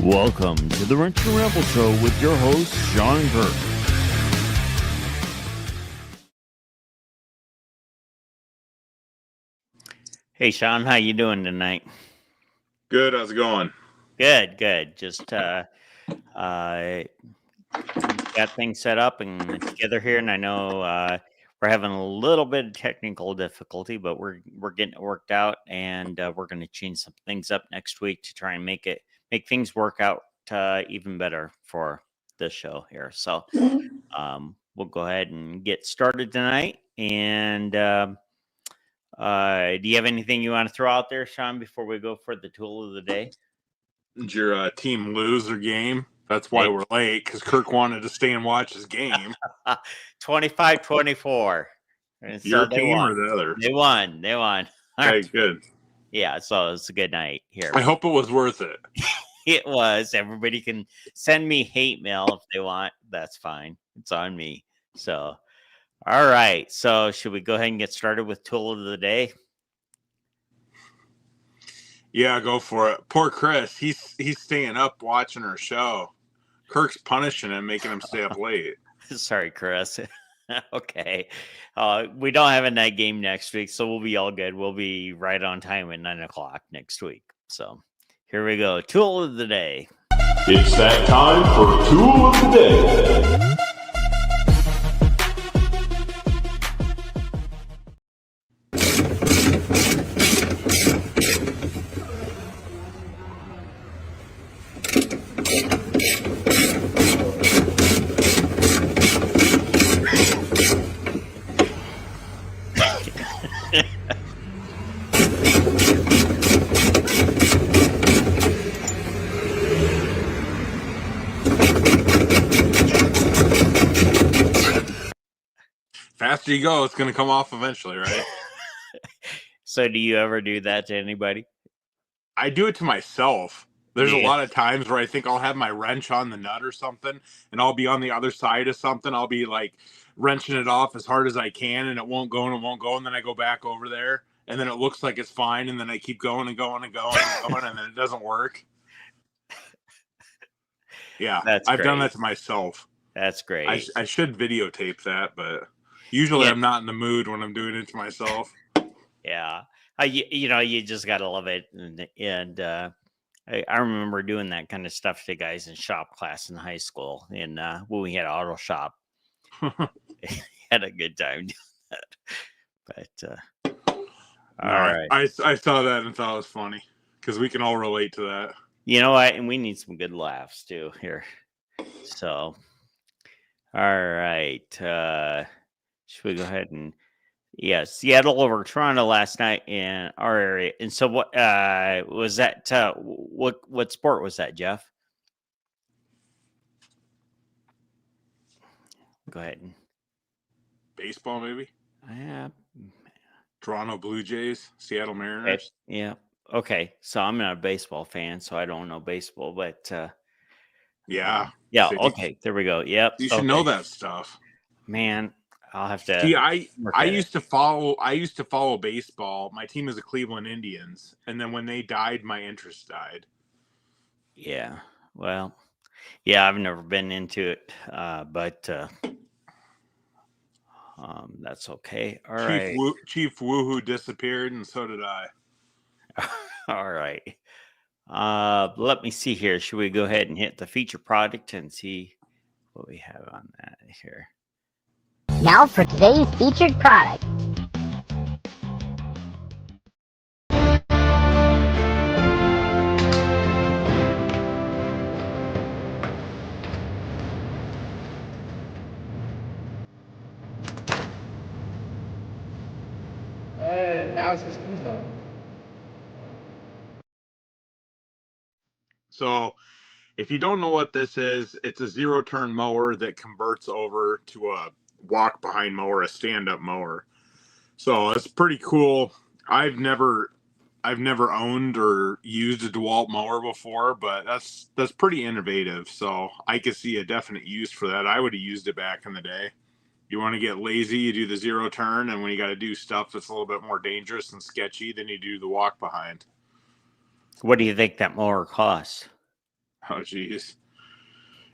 Welcome to the Wrench Ramble Show with your host, Shawn Kirk. Hey, Shawn, how you doing tonight? Good. How's it going? Good. Just got things set up and together here, and I know we're having a little bit of technical difficulty, but we're getting it worked out, and we're going to change some things up next week to try and make things work out even better for this show here. So we'll go ahead and get started tonight. And do you have anything you want to throw out there, Shawn, before we go for the tool of the day? Did your team lose their game? That's why we're late, because Kirk wanted to stay and watch his game. 25-24. Your team or the other? They won. Okay, good. Yeah, so it's a good night here. I hope it was worth it. It was. Everybody can send me hate mail if they want. That's fine. It's on me. So, all right. So, should we go ahead and get started with tool of the day? Yeah, go for it. Poor Chris. He's staying up watching our show. Kirk's punishing him, making him stay up late. Sorry, Chris. Okay. We don't have a night game next week, so we'll be all good. We'll be right on time at 9 o'clock next week. So here we go. Tool of the day. It's that time for Tool of the Day. Faster you go, it's going to come off eventually, right? So do you ever do that to anybody? I do it to myself. There's a lot of times where I think I'll have my wrench on the nut or something, and I'll be on the other side of something. I'll be like wrenching it off as hard as I can, and it won't go, and then I go back over there, and then it looks like it's fine, and then I keep going and going and going and going, and then it doesn't work. Yeah, I've done that to myself. That's great. I should videotape that, but usually I'm not in the mood when I'm doing it to myself. Yeah. You just got to love it. And I remember doing that kind of stuff to guys in shop class in high school. And when we had auto shop, had a good time doing that. But all right. I saw that and thought it was funny because we can all relate to that. You know what? And we need some good laughs too here. So, all right. Should we go ahead and Seattle over Toronto last night in our area. And so what was that? What sport was that, Jeff? Go ahead. Baseball, maybe? Yeah. Toronto Blue Jays, Seattle Mariners. Yeah. Okay. So I'm not a baseball fan, so I don't know baseball, but yeah. Okay. There we go. Yep. You should know that stuff. Man, I'll have to. See, I used to follow baseball. My team is the Cleveland Indians, and then when they died, my interest died. Yeah. Well, yeah, I've never been into it, but that's okay. All right. Chief Woohoo disappeared, and so did I. All right. Let me see here. Should we go ahead and hit the feature product and see what we have on that here? Now for today's featured product. So, if you don't know what this is, it's a zero-turn mower that converts over to a walk-behind mower, a stand-up mower. So it's pretty cool. I've never owned or used a DeWalt mower before, but that's pretty innovative. So I could see a definite use for that. I would have used it back in the day. You want to get lazy, you do the zero turn, and when you got to do stuff that's a little bit more dangerous and sketchy, then you do the walk behind. What do you think that mower costs? Oh, geez.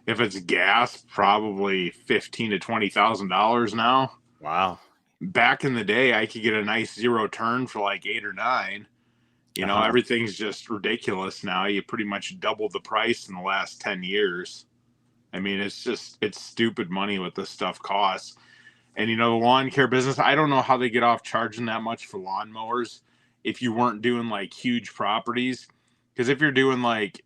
If it's gas, probably $15,000 to $20,000 now. Wow. Back in the day, I could get a nice zero turn for like 8 or 9. Uh-huh. Everything's just ridiculous now. You pretty much doubled the price in the last 10 years. I mean, it's stupid money what this stuff costs. And, the lawn care business, I don't know how they get off charging that much for lawnmowers if you weren't doing like huge properties. Because if you're doing like,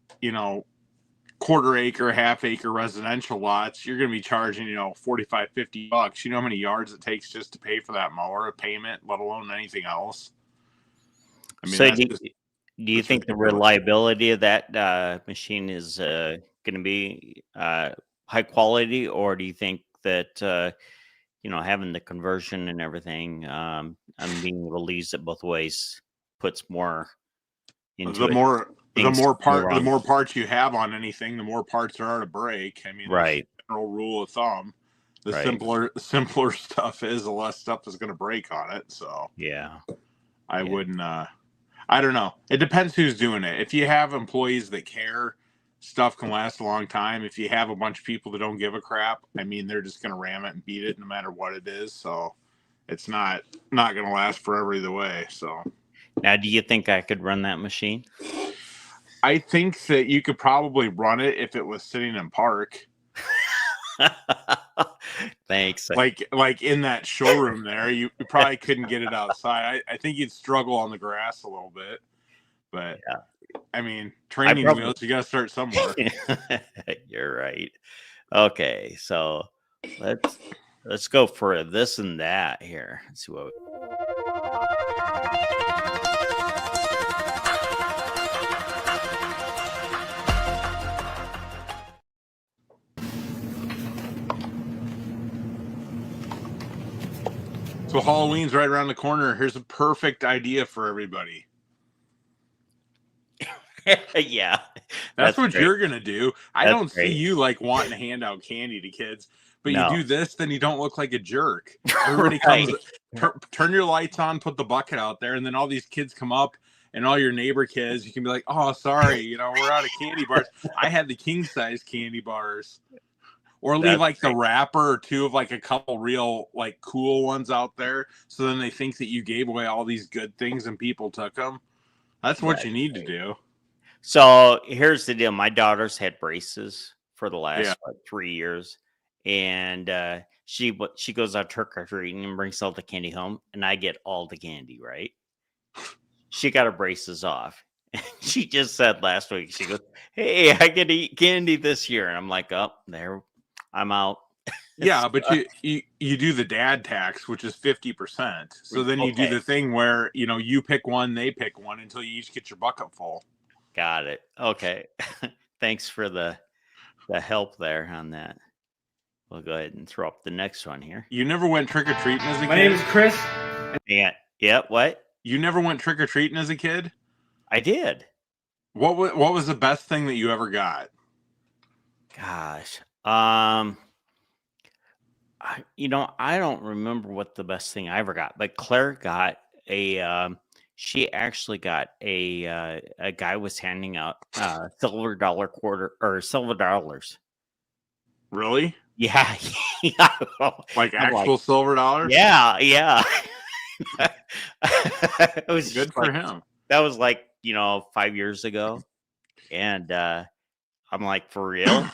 quarter acre, half acre residential lots, you're going to be charging, $45, $50. You know how many yards it takes just to pay for that mower, a payment, let alone anything else? I mean, So that's do, just, do you that's think the ridiculous. reliability of that machine is going to be high quality, or do you think that having the conversion and everything, and being able to use it both ways puts more into the it? more the Things more go part the wrong. more parts you have on anything, the more parts there are to break. I mean, that's Right. the general rule of thumb. The Right. simpler stuff is, the less stuff is going to break on it. So Yeah. I Yeah. wouldn't. I don't know. It depends who's doing it. If you have employees that care, stuff can last a long time. If you have a bunch of people that don't give a crap, I mean, they're just going to ram it and beat it no matter what it is. So it's not going to last forever either way. So Now, do you think I could run that machine? I think that you could probably run it if it was sitting in park. Thanks. Like in that showroom there, you probably couldn't get it outside. I think you'd struggle on the grass a little bit, but Yeah. I mean, training wheels, you got to start somewhere. You're right. Okay, so let's go for this and that here. Let's see what. So Halloween's right around the corner. Here's a perfect idea for everybody. Yeah, That's what great. you're gonna do. I That's don't great. see you like wanting to hand out candy to kids, but No. you do this, then you don't look like a jerk. Everybody Right. comes, turn your lights on, put the bucket out there, and then all these kids come up, and all your neighbor kids, you can be like, "Oh, sorry, we're out of candy bars. I had the king size candy bars." Or leave That's like the great. wrapper or two of like a couple real like cool ones out there, so then they think that you gave away all these good things and people took them. That's what you need to do. So here's the deal. My daughter's had braces for the last Yeah. 3 years, and she goes out trick or treating and brings all the candy home, and I get all the candy. Right? She got her braces off. She just said last week, she goes, "Hey, I get to eat candy this year," and I'm like, "Oh, there, I'm out." Yeah, but you do the dad tax, which is 50%. So then you do Okay. the thing where you pick one, they pick one until you each get your bucket full. Got it. Okay. Thanks for the help there on that. We'll go ahead and throw up the next one here. You never went trick or treating as a kid? My name is Chris. Yeah. Yeah. What? You never went trick or treating as a kid? I did. What was the best thing that you ever got? Gosh. I don't remember what the best thing I ever got, but Claire got she actually got a guy was handing out silver dollar quarter or silver dollars. Really? Yeah. Like I'm actual silver dollars? Yeah. Yeah. It was Good for him. That was 5 years ago. And I'm like, for real?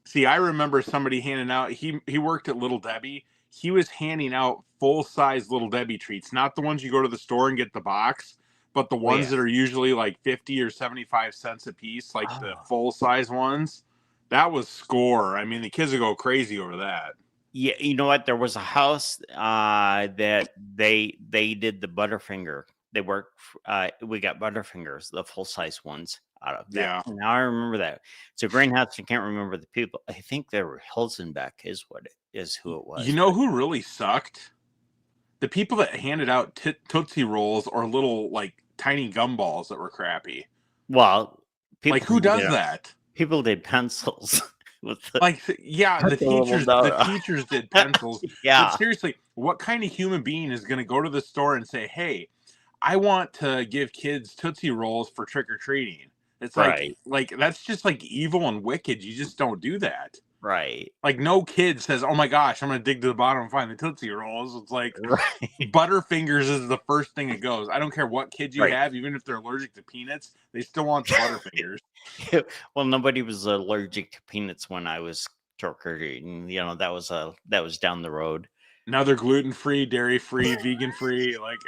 See, I remember somebody handing out, he worked at Little Debbie. He was handing out full-size Little Debbie treats, not the ones you go to the store and get the box, but the ones that are usually like 50 or 75 cents a piece, like the full-size ones. That was score. I mean, the kids would go crazy over that. Yeah, you know what? There was a house that they did the Butterfinger. They worked. We got Butterfingers, the full-size ones out of that. Yeah. Now I remember that. It's a greenhouse. I can't remember the people. I think they were Hilsenbeck is who it was. You know who really sucked? The people that handed out Tootsie Rolls or little like tiny gumballs that were crappy. Well, like who does that? People did pencils. The teachers did pencils. Yeah. But seriously, what kind of human being is going to go to the store and say, "Hey, I want to give kids Tootsie Rolls for trick or treating"? It's Right. like that's just like evil and wicked. You just don't do that. Right. Like no kid says, "Oh my gosh, I'm gonna dig to the bottom and find the Tootsie Rolls." It's like Right. Butterfingers is the first thing that goes. I don't care what kid you Right. have, even if they're allergic to peanuts, they still want the Butterfingers. Well, nobody was allergic to peanuts when I was trick or treating. That was down the road. Now they're gluten free, dairy free, vegan free, like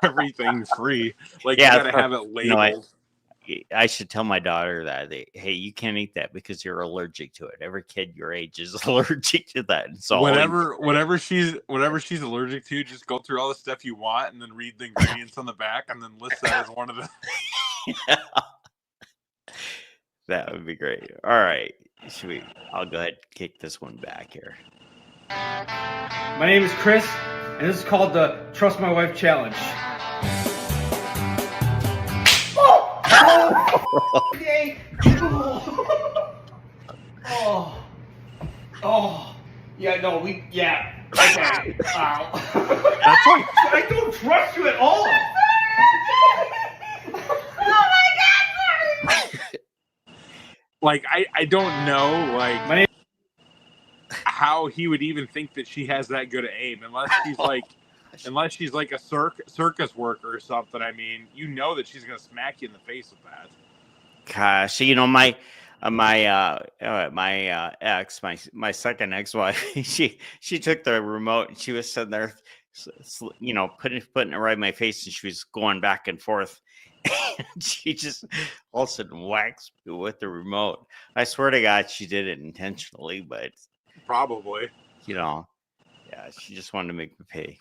everything's free. Like you Yeah, got to have it you know, I labeled. I should tell my daughter that hey, you can't eat that because you're allergic to it. Every kid your age is allergic to that. And so Whatever she's allergic to, just go through all the stuff you want and then read the ingredients on the back and then list that as one of the. Yeah, that would be great. All right, I'll go ahead and kick this one back here. My name is Chris, and this is called the Trust My Wife Challenge. Okay. Oh. Yeah, no, yeah. Okay. Ow. That's like I don't trust you at all. like I don't know like My name- how he would even think that she has that good of aim unless she's like a circus worker or something. I mean, that she's gonna smack you in the face with that. Gosh, my ex, my second ex-wife, she took the remote and she was sitting there, putting it right in my face, and she was going back and forth. And she just all of a sudden whacks me with the remote. I swear to God, she did it intentionally, but Probably. yeah, she just wanted to make me pay.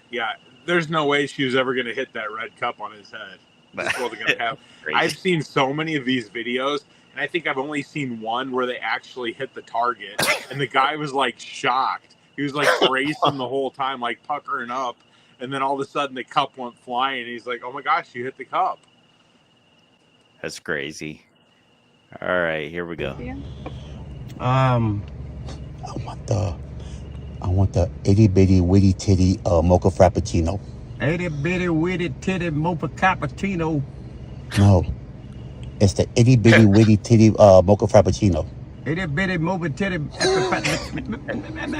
Yeah, there's no way she was ever gonna hit that red cup on his head. Just wasn't gonna happen. Crazy. I've seen so many of these videos, and I think I've only seen one where they actually hit the target, and the guy was like shocked. He was like bracing the whole time, like puckering up, and then all of a sudden the cup went flying. And he's like, "Oh my gosh, you hit the cup!" That's crazy. All right, here we go. I want the itty bitty witty titty mocha frappuccino. Itty bitty witty titty mocha cappuccino. No, it's the itty bitty witty titty mocha frappuccino. Itty bitty mocha titty.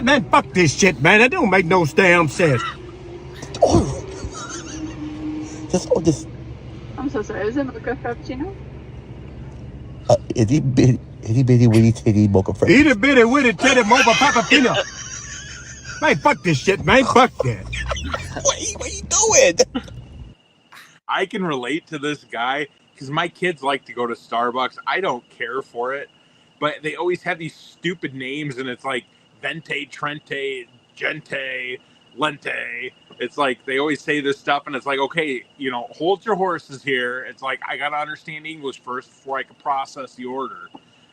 Man, fuck this shit, man. That don't make no damn sense. Just order this I'm so sorry. Is it mocha frappuccino? itty bitty witty titty mocha frappuccino. Itty bitty witty titty mocha cappuccino. Man, fuck this shit, man. Fuck that. What are you doing? I can relate to this guy because my kids like to go to Starbucks. I don't care for it, but they always have these stupid names, and it's like Vente, Trente, Gente, Lente. It's like they always say this stuff, and it's like, okay, hold your horses here. It's like I gotta understand English first before I can process the order.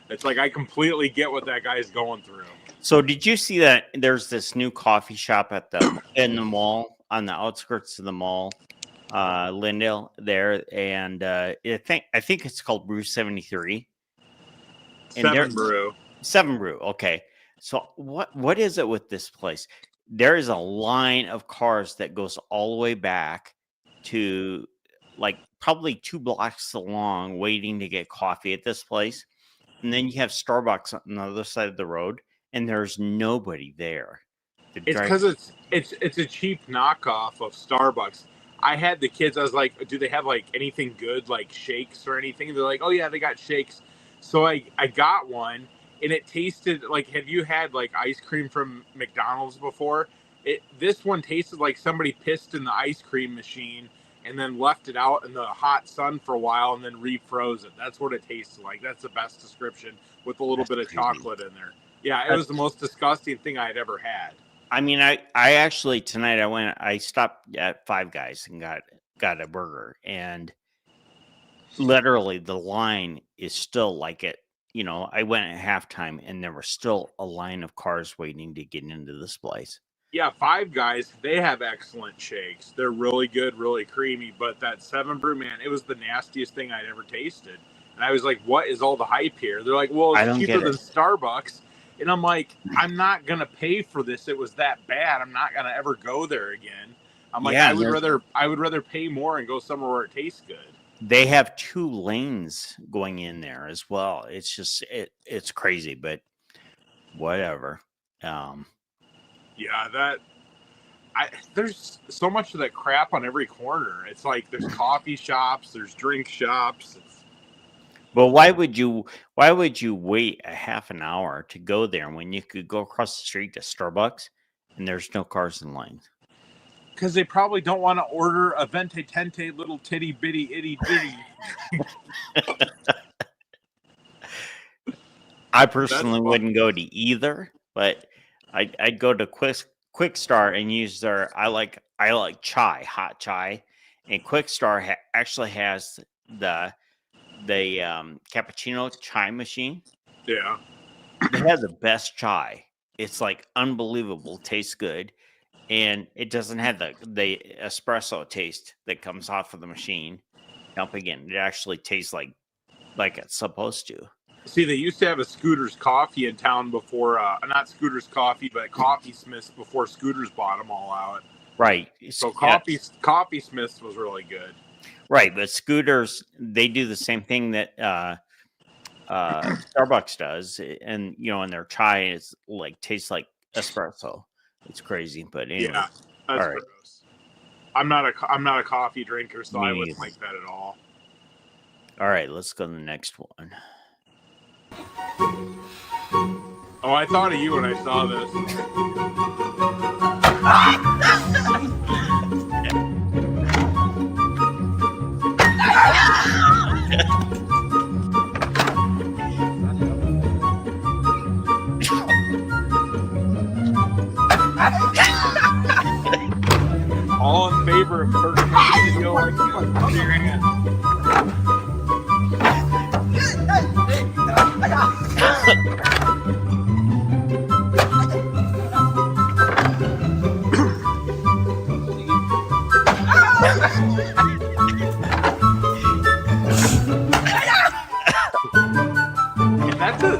It's like I completely get what that guy's going through. So did you see that there's this new coffee shop in the mall, on the outskirts of the mall, Lindale there, and I think it's called Brew 73. Seven Brew. Okay. So what is it with this place? There is a line of cars that goes all the way back to like probably 2 blocks along, waiting to get coffee at this place. And then you have Starbucks on the other side of the road, and there's nobody there. It's because it's a cheap knockoff of Starbucks. I had the kids. I was like, "Do they have like anything good, like shakes or anything?" They're like, "Oh yeah, they got shakes." So I got one, and it tasted like. Have you had like ice cream from McDonald's before? This one tasted like somebody pissed in the ice cream machine and then left it out in the hot sun for a while and then refroze it. That's what it tasted like. That's the best description, with a little bit of chocolate in there. Yeah, it was the most disgusting thing I had ever had. I mean, I actually tonight I stopped at Five Guys and got a burger, and literally the line is still like it. I went at halftime, and there was still a line of cars waiting to get into this place. Yeah, Five Guys, they have excellent shakes. They're really good, really creamy. But that 7 Brew, man, it was the nastiest thing I'd ever tasted. And I was like, what is all the hype here? They're like, well, it's cheaper than Starbucks. And I'm like, I'm not going to pay for this. It was that bad. I'm not going to ever go there again. I'm like, I would rather pay more and go somewhere where it tastes good. They have 2 lanes going in there as well. It's just it's crazy, but whatever. Yeah, there's so much of that crap on every corner. It's like there's coffee shops, there's drink shops. But why would you wait a half an hour to go there when you could go across the street to Starbucks and there's no cars in line? Because they probably don't want to order a vente tente little titty bitty itty bitty. I personally wouldn't go to either, but I'd go to Quick Start and use their I like chai, hot chai, and Quick Start actually has the cappuccino chai machine. Yeah. They have the best chai. It's like unbelievable, tastes good, and it doesn't have the espresso taste that comes off of the machine. Dumping it, it actually tastes like it's supposed to. See, they used to have a Scooter's Coffee in town before, not Scooter's Coffee, but Coffee Smith's before Scooter's bought them all out. Right. So Coffee Smith's was really good. Right, but Scooters, they do the same thing that Starbucks does, and and their chai is like tastes like espresso. It's crazy, but anyway. Yeah, that's all right. gross. I'm not a coffee drinker, so I wouldn't like that at all. All right, let's go to the next one. Oh, I thought of you when I saw this. All in favor of Kirk video like put your hand.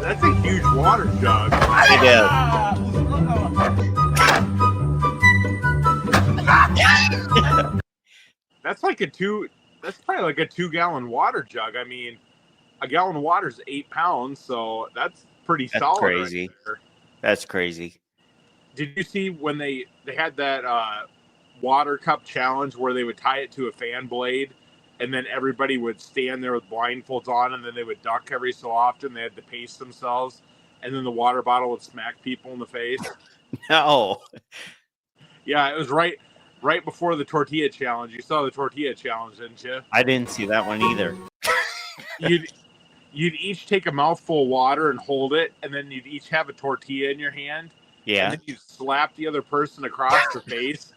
That's a huge water jug. It is. That's probably like a 2-gallon water jug. I mean, a gallon of water is 8 pounds, so that's pretty solid. Crazy. Right. That's crazy. Did you see when they had that water cup challenge where they would tie it to a fan blade, and then everybody would stand there with blindfolds on, and then they would duck every so often. They had to pace themselves, and then the water bottle would smack people in the face. No. Yeah, it was right before the tortilla challenge. You saw the tortilla challenge, didn't you? I didn't see that one either. You'd each take a mouthful of water and hold it, and then you'd each have a tortilla in your hand. Yeah. And then you'd slap the other person across the face,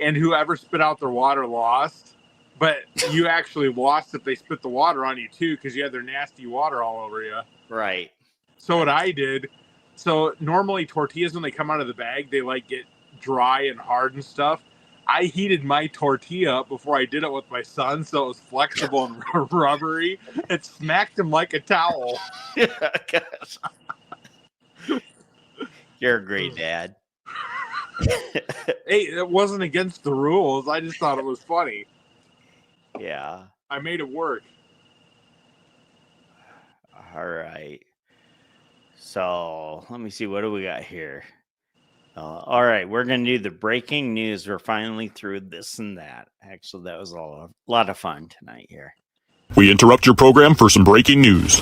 and whoever spit out their water lost. But you actually lost if they spit the water on you, too, because you had their nasty water all over you. Right. So what I did, so normally tortillas, when they come out of the bag, they like get dry and hard and stuff. I heated my tortilla up before I did it with my son, so it was flexible and rubbery. It smacked him like a towel. Gosh. You're a great dad. Hey, it wasn't against the rules. I just thought it was funny. Yeah. I made it work. All right. So let me see. What do we got here? All right. We're going to do the breaking news. We're finally through this and that. Actually, that was a lot of fun tonight here. We interrupt your program for some breaking news.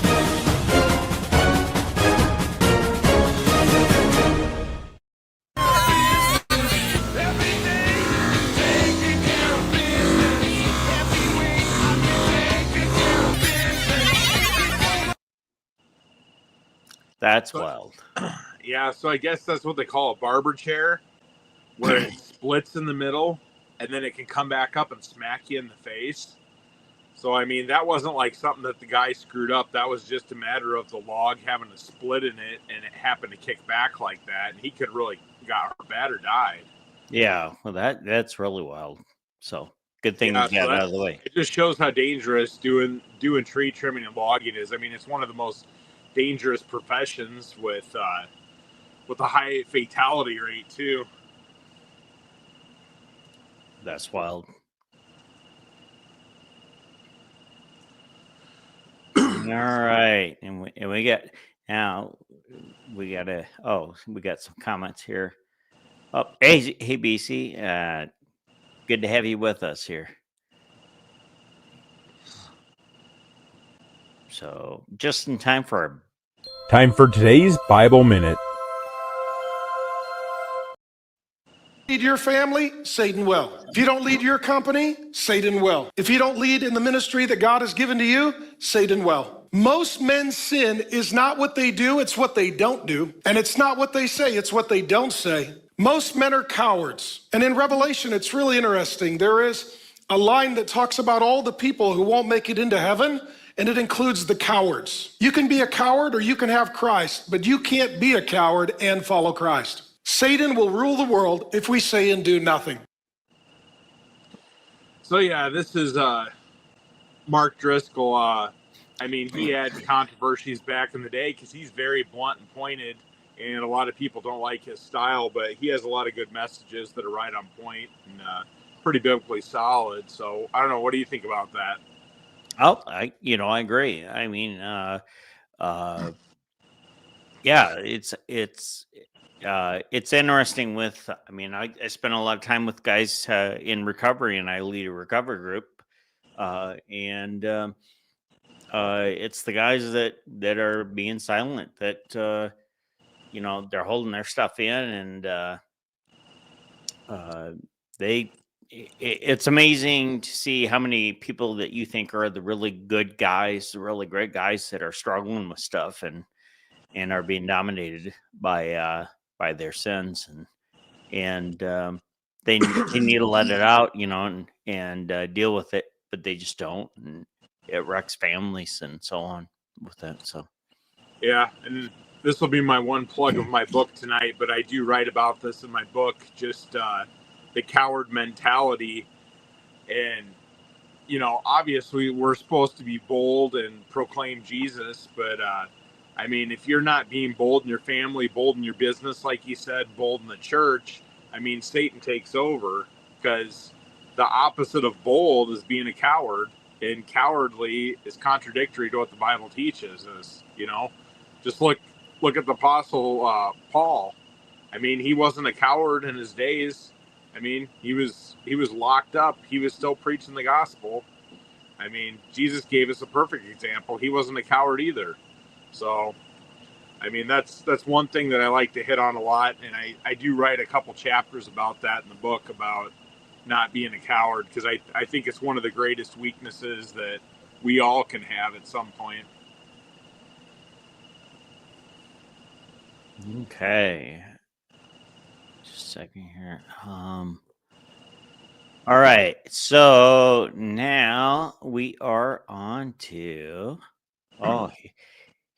That's wild. Yeah, so I guess that's what they call a barber chair, where it splits in the middle, and then it can come back up and smack you in the face. So, I mean, that wasn't like something that the guy screwed up. That was just a matter of the log having a split in it, and it happened to kick back like that, and he could really got hurt bad or died. Yeah, well, that's really wild. So, good thing you got out of the way. It just shows how dangerous doing tree trimming and logging is. I mean, it's one of the most dangerous professions with a high fatality rate too. That's wild. right, and we got now we got some comments here. Oh, hey, BC, good to have you with us here. So just in time for Time for today's Bible Minute. Lead your family, Satan will. If you don't lead your company, Satan will. If you don't lead in the ministry that God has given to you, Satan will. Most men's sin is not what they do, it's what they don't do. And it's not what they say, it's what they don't say. Most men are cowards. And in Revelation, it's really interesting. There is a line that talks about all the people who won't make it into heaven, and it includes the cowards. You can be a coward or you can have Christ, but you can't be a coward and follow Christ. Satan will rule the world if we say and do nothing. So yeah, this is Mark Driscoll. I mean, he had controversies back in the day because he's very blunt and pointed, and a lot of people don't like his style. But he has a lot of good messages that are right on point and pretty biblically solid. So I don't know. What do you think about that? Oh, I agree. I mean, yeah, it's interesting with, I mean, I spend a lot of time with guys in recovery, and I lead a recovery group. And it's the guys that are being silent, that, they're holding their stuff in, and it's amazing to see how many people that you think are the really good guys, the really great guys that are struggling with stuff and are being dominated by their sins, and they need to let it out, and deal with it, but they just don't, and it wrecks families and so on with that. So yeah, and this will be my one plug of my book tonight, but I do write about this in my book, just the coward mentality. And obviously we're supposed to be bold and proclaim Jesus, but I mean, if you're not being bold in your family, bold in your business, like you said, bold in the church, I mean, Satan takes over, because the opposite of bold is being a coward, and cowardly is contradictory to what the Bible teaches us. Just look at the Apostle Paul. I mean, he wasn't a coward in his days. I mean, he was locked up. He was still preaching the gospel. I mean, Jesus gave us a perfect example. He wasn't a coward either. So, I mean, that's one thing that I like to hit on a lot, and I do write a couple chapters about that in the book, about not being a coward, because I think it's one of the greatest weaknesses that we all can have at some point. okay, just a second here. All right, so now we are on to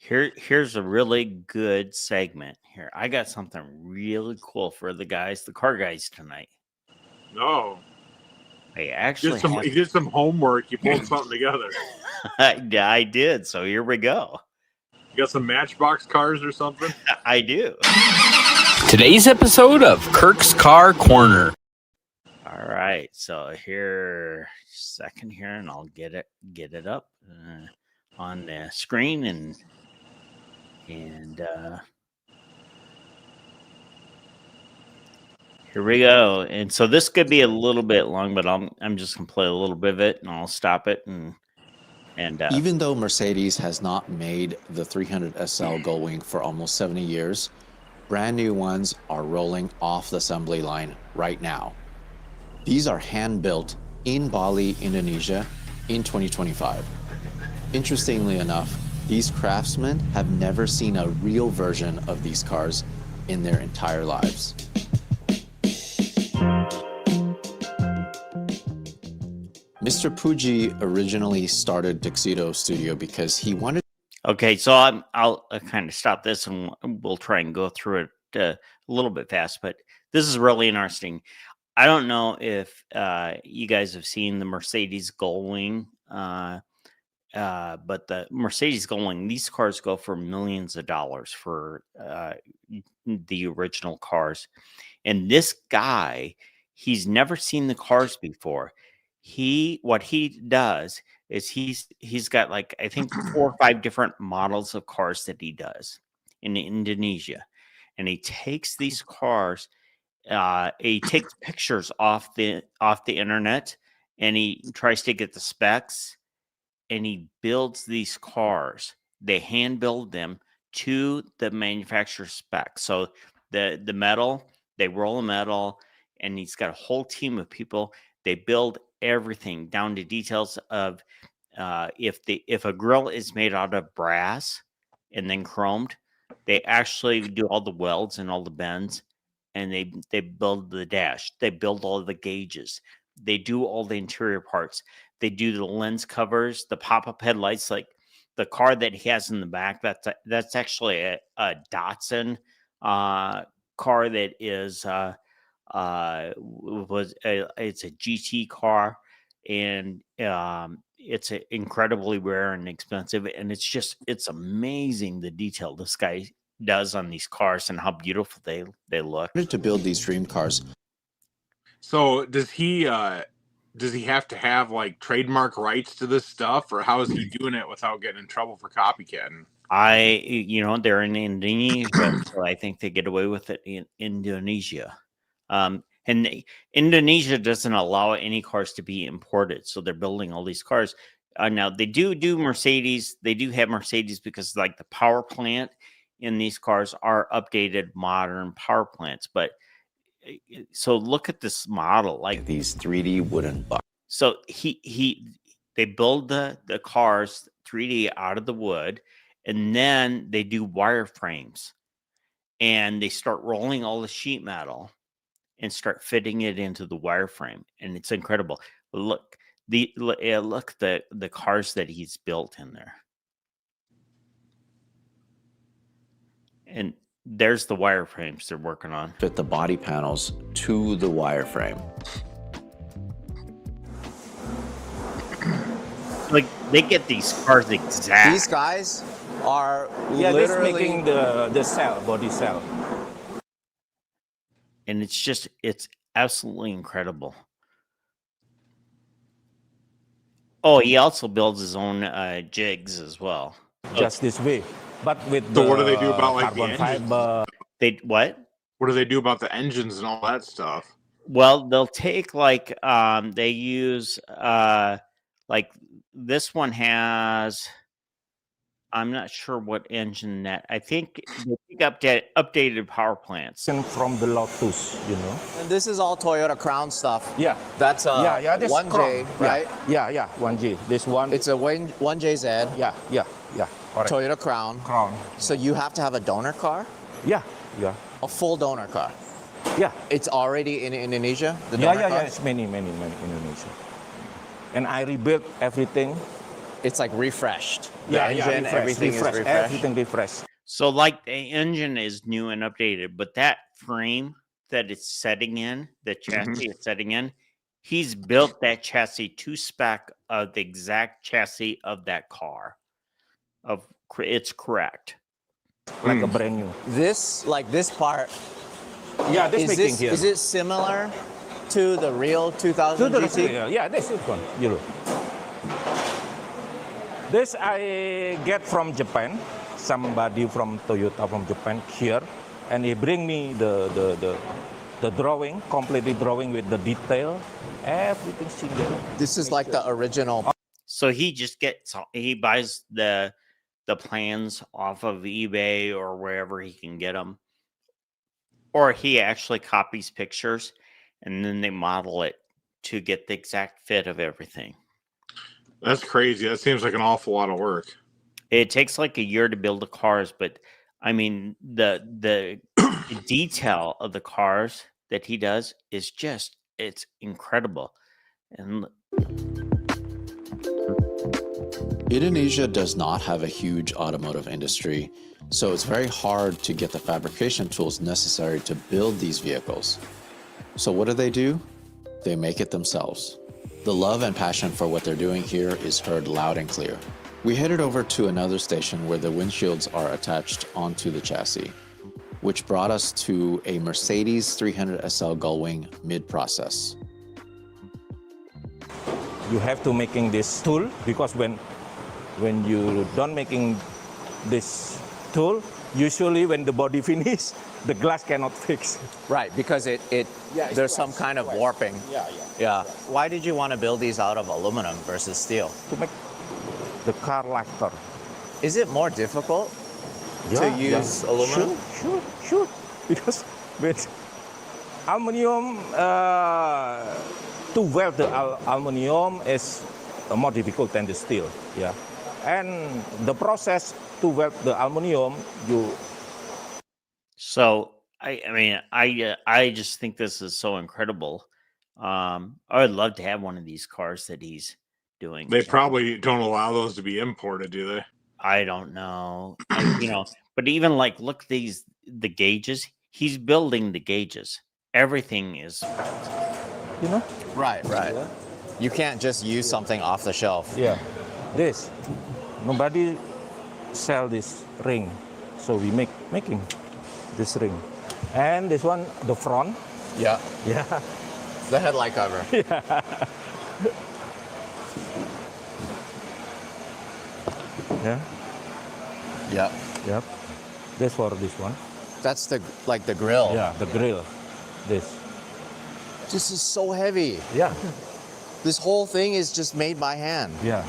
here's a really good segment here. I got something really cool for the car guys tonight. No, I actually you did some homework. You pulled something together. I did. So here we go. You got some Matchbox cars or something? I do. Today's episode of Kirk's Car Corner. All right, so here, second here, and I'll get it up on the screen, and here we go. And so this could be a little bit long, but I'm just gonna play a little bit of it, and I'll stop it. And even though Mercedes has not made the 300 SL Gullwing for almost 70 years, brand new ones are rolling off the assembly line right now. These are hand-built in Bali, Indonesia in 2025. Interestingly enough, these craftsmen have never seen a real version of these cars in their entire lives. Mr. Puji originally started Tuxedo Studio because he wanted... Okay, so I'll kind of stop this, and we'll try and go through it a little bit fast, but this is really interesting. I don't know if you guys have seen the Mercedes Gullwing, but the Mercedes Gullwing, these cars go for millions of dollars for the original cars. And this guy, he's never seen the cars before. What he does is he's got like I think 4 or 5 different models of cars that he does in Indonesia, and he takes these cars. He takes pictures off the internet, and he tries to get the specs, and he builds these cars. They hand build them to the manufacturer specs. So the metal, they roll the metal, and he's got a whole team of people. They build everything down to details of if a grill is made out of brass and then chromed, they actually do all the welds and all the bends, and they build the dash. They build all the gauges. They do all the interior parts. They do the lens covers, the pop-up headlights, like the car that he has in the back. That's actually a Datsun car that is it's a GT car, and it's incredibly rare and expensive, and it's amazing the detail this guy does on these cars and how beautiful they look. To build these dream cars. So does he have to have like trademark rights to this stuff, or how is he doing it without getting in trouble for copycatting? They're in Indonesia, so I think they get away with it in Indonesia. And Indonesia doesn't allow any cars to be imported, so they're building all these cars. Now they do Mercedes. They do have Mercedes because like the power plant in these cars are updated modern power plants. But so look at this model, like these 3D wooden boxes. So they build the cars 3D out of the wood, and then they do wireframes, and they start rolling all the sheet metal and start fitting it into the wireframe, and it's incredible. Look the cars that he's built in there, and there's the wireframes they're working on. Fit the body panels to the wireframe. Like they get these cars exact. These guys are literally making the cell, body cell. And it's absolutely incredible. Oh, he also builds his own jigs as well. Just this way. But with so what do they do about like the carbon fiber? They what? What do they do about the engines and all that stuff? Well, they'll take like they use like this one has, I'm not sure what engine that. I think they pick updated power plants. And from the Lotus, you know. And this is all Toyota Crown stuff. Yeah. That's a 1J, right? Yeah, 1J. This one. It's a 1JZ. Yeah. Correct. Toyota Crown. So you have to have a donor car? Yeah. A full donor car? Yeah. It's already in Indonesia? Yeah. It's many Indonesia. And I rebuilt everything. It's like refreshed. The Yeah, engine, everything is refreshed. Everything refreshed. So like the engine is new and updated, but that frame that it's setting in, the chassis it's setting in, he's built that chassis to spec of the exact chassis of that car. It's correct. Like a brand new. This part. Yeah, this here. Is it similar to the real 2000 GT? Yeah, this is one. You look. This I get from Japan. Somebody from Toyota from Japan here, and he bring me the drawing, completely drawing with the detail, everything single. This is like the original. So he buys the plans off of eBay or wherever he can get them, or he actually copies pictures and then they model it to get the exact fit of everything. That's crazy. That seems like an awful lot of work. It takes like a year to build the cars, but I mean the detail of the cars that he does is it's incredible. And Indonesia does not have a huge automotive industry, so it's very hard to get the fabrication tools necessary to build these vehicles. So what do? They make it themselves. The love and passion for what they're doing here is heard loud and clear. We headed over to another station where the windshields are attached onto the chassis, which brought us to a Mercedes 300 SL Gullwing mid-process. you have to making this tool, because when you done making this tool, usually when the body finish, the glass cannot fix. Right, because there's some kind of warping. Yeah. Why did you want to build these out of aluminum versus steel? To make the car lighter. Is it more difficult to use aluminum? Sure. Because with aluminum, to weld the aluminum is more difficult than the steel. Yeah. And the process to weld the aluminum, So I just think this is so incredible. I would love to have one of these cars that he's doing. They probably don't allow those to be imported, do they? I don't know. But even like, look at the gauges. He's building the gauges. Everything is, Right. Yeah. You can't just use something off the shelf. Yeah. This, nobody sell this ring, so we making this ring. And this one, the front. Yeah. Yeah. The headlight cover. Yeah. Yep. This for this one. That's the grill. Yeah, the grill. This. This is so heavy. Yeah. This whole thing is just made by hand. Yeah.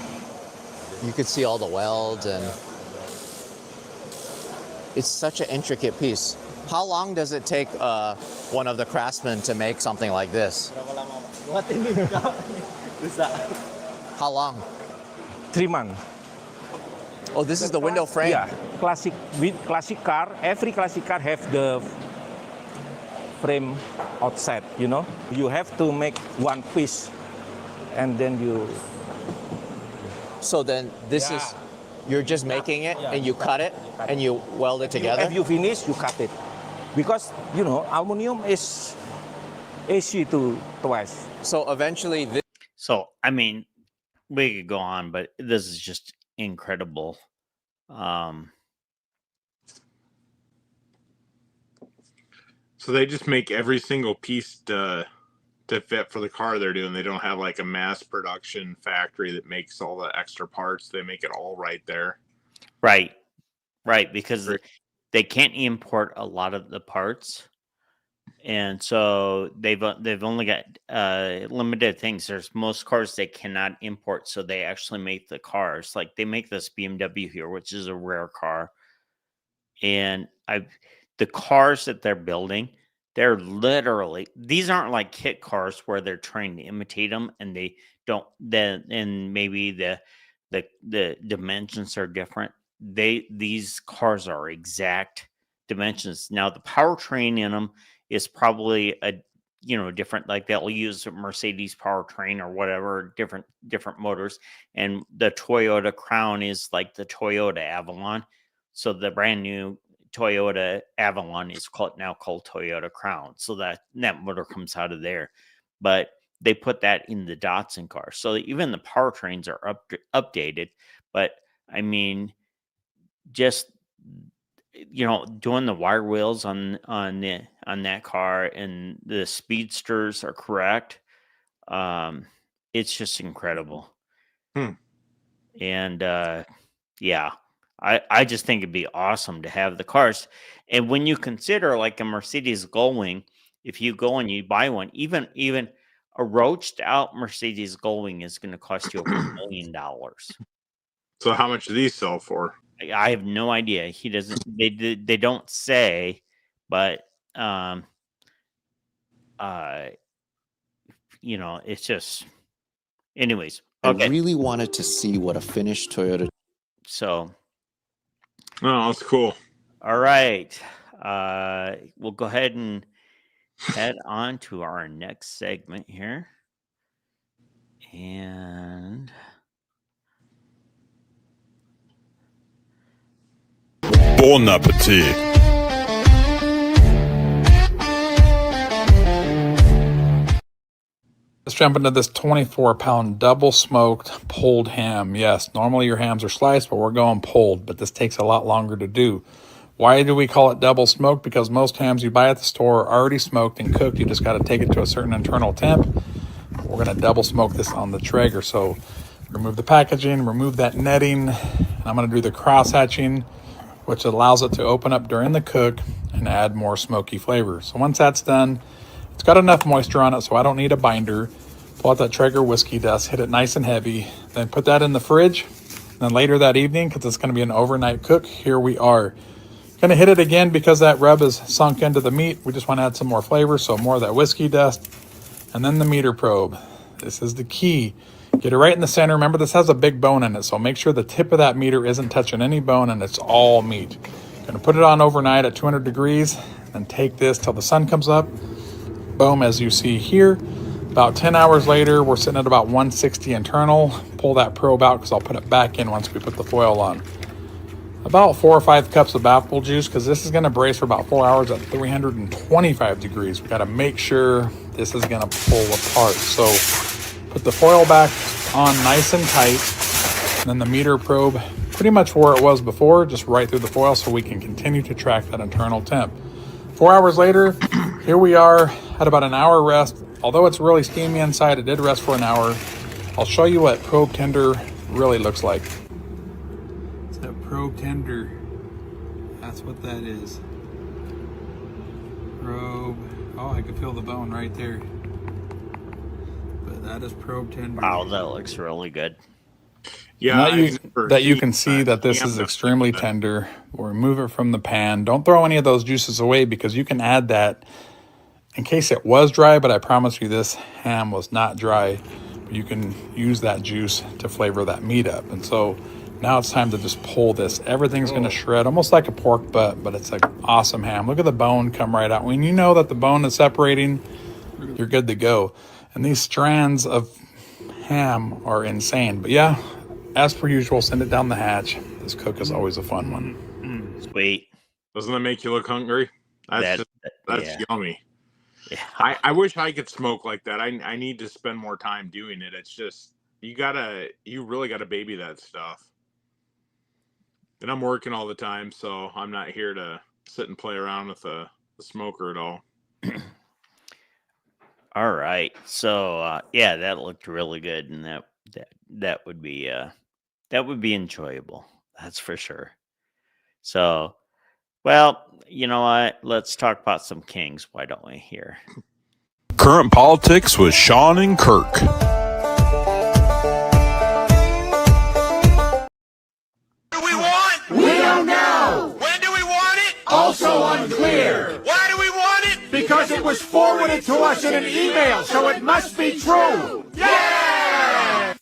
You could see all the welds, and it's such an intricate piece. How long does it take one of the craftsmen to make something like this? How long? 3 months. Oh, this is the window frame? Yeah. Classic car, every classic car have the frame outside, You have to make one piece, and then you... So then this is, you're just making it, and you cut it, and you weld it together? If you finish, you cut it. Because, aluminum is easy to twist. So eventually this... So, we could go on, but this is just incredible. So they just make every single piece to fit for the car they're doing. They don't have like a mass production factory that makes all the extra parts. They make it all right there. Right, because they can't import a lot of the parts, and so they've only got limited things. There's most cars they cannot import, so they actually make the cars. Like they make this BMW here, which is a rare car, and the cars that they're building, they're literally, these aren't like kit cars where they're trying to imitate them, and they don't. Then and maybe the dimensions are different. These cars are exact dimensions. Now the powertrain in them is probably a different, like they'll use a Mercedes powertrain or whatever, different motors. And the Toyota Crown is like the Toyota Avalon. So the brand new Toyota Avalon is now called Toyota Crown. So that motor comes out of there. But they put that in the Datsun car. So even the powertrains are updated. But just doing the wire wheels on that car, and the speedsters are correct. It's just incredible. And I just think it'd be awesome to have the cars. And when you consider like a Mercedes Gullwing, if you go and you buy one, even a roached out Mercedes Gullwing is going to cost you over $1 million. So how much do these sell for? I have no idea. He doesn't. They don't say, but it's just. Anyways, okay. I really wanted to see what a finished Toyota. So. Oh, that's cool. All right, we'll go ahead and head on to our next segment here, and. Bon appetit. Let's jump into this 24-pound double smoked pulled ham. Yes, normally your hams are sliced, but we're going pulled, but this takes a lot longer to do. Why do we call it double smoked? Because most hams you buy at the store are already smoked and cooked. You just got to take it to a certain internal temp. we're going to double smoke this on the Traeger. So remove the packaging, remove that netting, and I'm going to do the cross hatching, which allows it to open up during the cook and add more smoky flavor. So once that's done, it's got enough moisture on it, so I don't need a binder. Pull out that Traeger whiskey dust, hit it nice and heavy, then put that in the fridge. And then later that evening, because it's going to be an overnight cook, here we are. Going to hit it again because that rub is sunk into the meat. We just want to add some more flavor, so more of that whiskey dust. And then the meter probe. This is the key. Get it right in the center. Remember, this has a big bone in it, so make sure the tip of that meter isn't touching any bone and it's all meat. Going to put it on overnight at 200 degrees and take this till the sun comes up. Boom, as you see here. About 10 hours later, we're sitting at about 160 internal. Pull that probe out because I'll put it back in once we put the foil on. About 4 or 5 cups of apple juice because this is going to braise for about 4 hours at 325 degrees. We got to make sure this is going to pull apart. So put the foil back on nice and tight. And then the meter probe pretty much where it was before, just right through the foil so we can continue to track that internal temp. 4 hours later, here we are at about an hour rest. Although it's really steamy inside, it did rest for an hour. I'll show you what probe tender really looks like. It's a probe tender. That's what that is. Probe. Oh, I can feel the bone right there. But that is probe tender. Wow, that looks really good. Yeah, you can see that this is extremely tender. We'll remove it from the pan. Don't throw any of those juices away because you can add that in case it was dry, but I promise you this ham was not dry. You can use that juice to flavor that meat up. And so now it's time to just pull this. Everything's going to shred, almost like a pork butt, but it's like awesome ham. Look at the bone come right out. When you know that the bone is separating, you're good to go. And these strands of ham are insane. But yeah, as per usual, send it down the hatch. This cook is always a fun one. Sweet. Doesn't that make you look hungry? That's yeah. yummy. Yeah. I wish I could smoke like that. I need to spend more time doing it. It's just you really gotta baby that stuff. And I'm working all the time, so I'm not here to sit and play around with the smoker at all. All right. So yeah, that looked really good, and that would be enjoyable. That's for sure. So, well, you know what? Let's talk about some kings. Why don't we here? Current politics with Shawn and Kirk. What do we want? We don't know. When do we want it? Also unclear. Why do we want it? Because it was forwarded to us in an email, so it must be true. Yeah!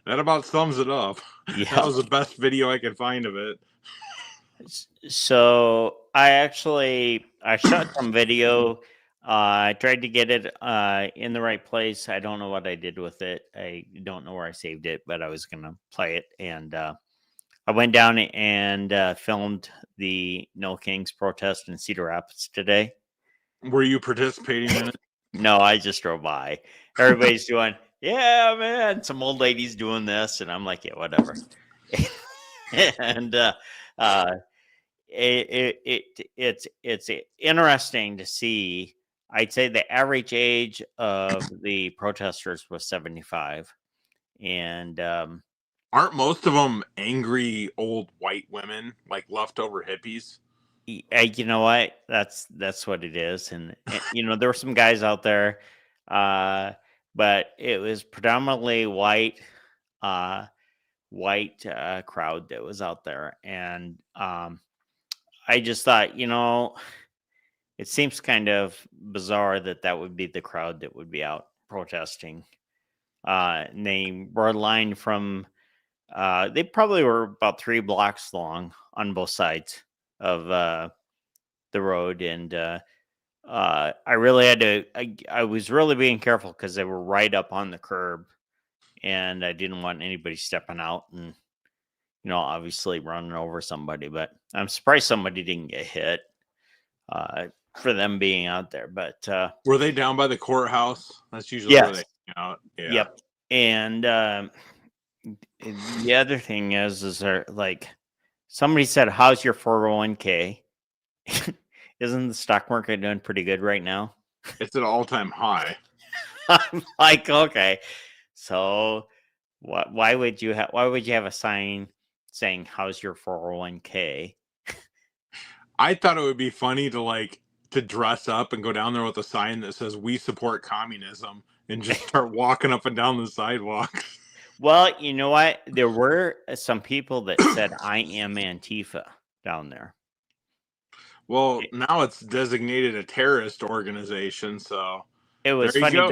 That about sums it up. Yeah. That was the best video I could find of it. So I shot some video. I tried to get it in the right place. I don't know what I did with it. I don't know where I saved it, but I was going to play it. And I went down and filmed the No Kings protest in Cedar Rapids today. Were you participating in it? No, I just drove by. Everybody's doing, yeah, man. Some old lady's doing this. And I'm like, yeah, whatever. And it's interesting to see. I'd say the average age of the protesters was 75, and aren't most of them angry old white women, like leftover hippies? You know what? That's what it is, and you know there were some guys out there, but it was predominantly white crowd that was out there, and I just thought, you know, it seems kind of bizarre that would be the crowd that would be out protesting. And they were lined from, they probably were about 3 blocks long on both sides of the road. And I really had to, I was really being careful because they were right up on the curb. And I didn't want anybody stepping out and, you know, obviously running over somebody. But I'm surprised somebody didn't get hit. For them being out there, but were they down by the courthouse? That's usually where they hang out. Yeah. Yep. And the other thing is there, like somebody said, "How's your 401k?" Isn't the stock market doing pretty good right now? It's at an all-time high. I'm like, okay, so why would you have a sign saying how's your 401k? I thought it would be funny to dress up and go down there with a sign that says "We support communism" and just start walking up and down the sidewalk. Well, you know what? There were some people that said I am Antifa down there. Well, now it's designated a terrorist organization, so It was there you funny. go.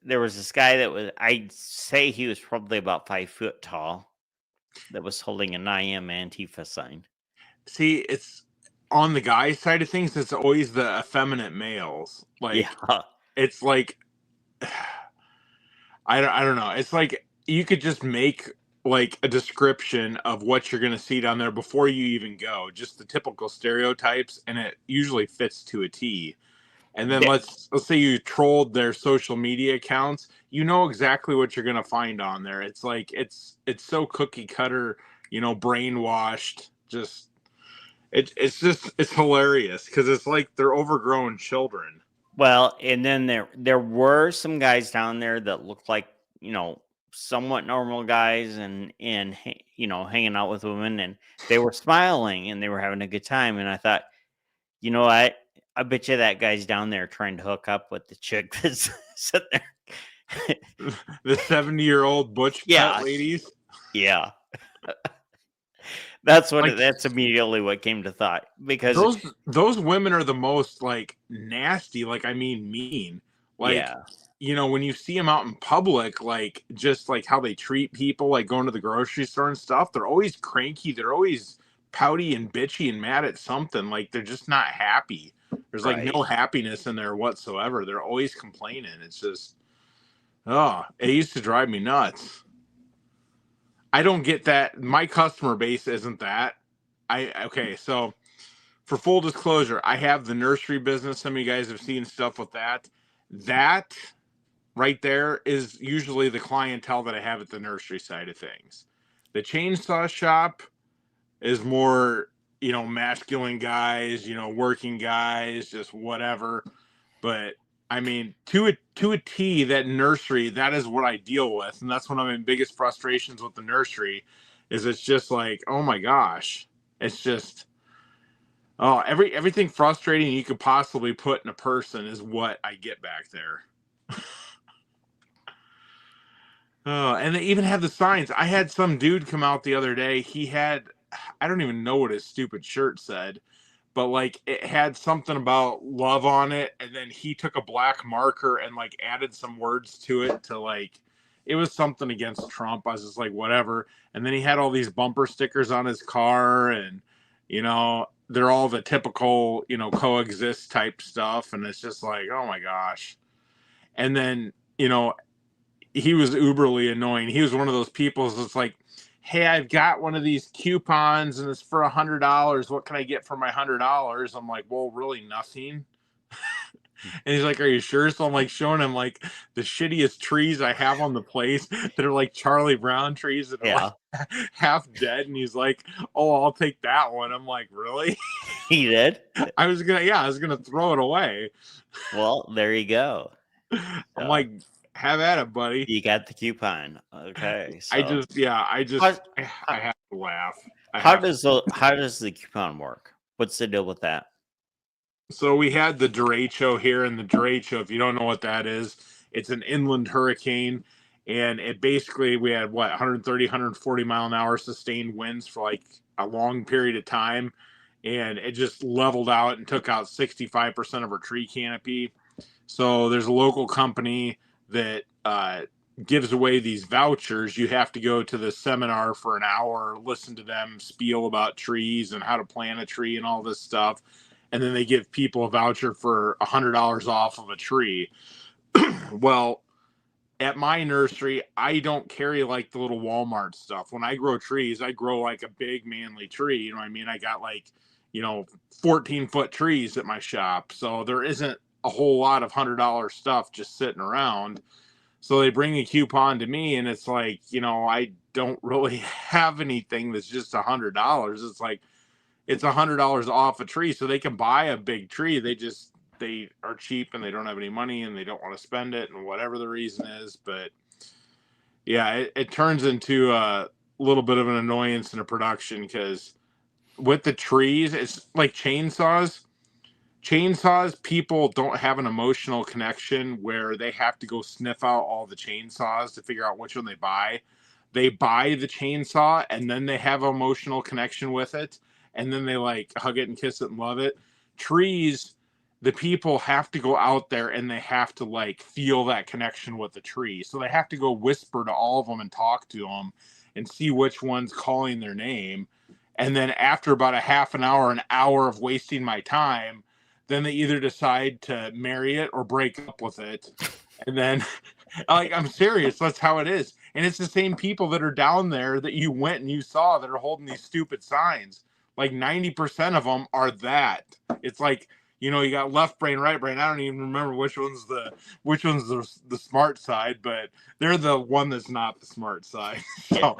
There was this guy that was, I'd say he was probably about 5 foot tall, that was holding an I am Antifa sign. See, it's on the guy side of things. It's always the effeminate males. It's like I don't know. It's like you could just make like a description of what you're going to see down there before you even go. Just the typical stereotypes, and it usually fits to a T. And then let's say you trolled their social media accounts. You know exactly what you're going to find on there. It's like it's so cookie cutter, brainwashed. It's hilarious because it's like they're overgrown children. Well, and then there were some guys down there that looked like, somewhat normal guys and hanging out with women, and they were smiling and they were having a good time. And I thought, I bet you that guy's down there trying to hook up with the chick that's sitting there. The 70-year-old butch cut ladies. Yeah. That's immediately what came to thought, because those women are the most nasty, mean. When you see them out in public, just how they treat people, going to the grocery store and stuff, they're always cranky. They're always pouty and bitchy and mad at something. They're just not happy. There's no happiness in there whatsoever. They're always complaining. It's just, it used to drive me nuts. I don't get that. My customer base isn't that. So for full disclosure, I have the nursery business. Some of you guys have seen stuff with that. That right there is usually the clientele that I have at the nursery side of things. The chainsaw shop is more, masculine guys, working guys, just whatever. But I mean, to a T, that nursery, that is what I deal with. And that's one of my biggest frustrations with the nursery is it's just like, oh my gosh, it's just, everything frustrating you could possibly put in a person is what I get back there. And they even have the signs. I had some dude come out the other day. He had, I don't even know what his stupid shirt said, but it had something about love on it, and then he took a black marker and added some words to it to it was something against Trump. I was just like, whatever. And then he had all these bumper stickers on his car, and they're all the typical coexist type stuff, and it's just like, oh my gosh. And then he was uberly annoying. He was one of those people that's like, hey, I've got one of these coupons and it's for $100. What can I get for my $100? I'm like, well, really nothing. And he's like, are you sure? So I'm showing him the shittiest trees I have on the place that are Charlie Brown trees that are half dead. And he's like, oh, I'll take that one. I'm like, really? He did? I was gonna throw it away. Well, there you go. I'm like, have at it, buddy. You got the coupon. Okay. So. I have to laugh. How does the coupon work? What's the deal with that? So we had the derecho here, and the derecho, if you don't know what that is, it's an inland hurricane, and it basically, we had 130, 140 mile an hour sustained winds for a long period of time, and it just leveled out and took out 65% of our tree canopy. So there's a local company that gives away these vouchers. You have to go to the seminar for an hour, listen to them spiel about trees and how to plant a tree and all this stuff. And then they give people a voucher for $100 off of a tree. Well, at my nursery, I don't carry the little Walmart stuff. When I grow trees, I grow a big manly tree. You know what I mean? I got 14-foot trees at my shop. So there isn't a whole lot of $100 stuff just sitting around. So they bring a coupon to me, and it's I don't really have anything that's just $100. It's it's $100 off a tree, so they can buy a big tree. They just they are cheap and they don't have any money and they don't want to spend it and whatever the reason is. But yeah, it turns into a little bit of an annoyance in a production because with the trees, it's like chainsaws. Chainsaws, people don't have an emotional connection where they have to go sniff out all the chainsaws to figure out which one they buy. They buy the chainsaw and then they have an emotional connection with it, and then they like hug it and kiss it and love it. Trees, the people have to go out there and they have to like feel that connection with the tree. So they have to go whisper to all of them and talk to them and see which one's calling their name. And then after about a half an hour of wasting my time, then they either decide to marry it or break up with it. And then, like, I'm serious, that's how it is. And it's the same people that are down there that you went and you saw that are holding these stupid signs. Like 90% of them are that. It's like, you know, you got left brain, right brain. I don't even remember which one's the smart side, but they're the one that's not the smart side. So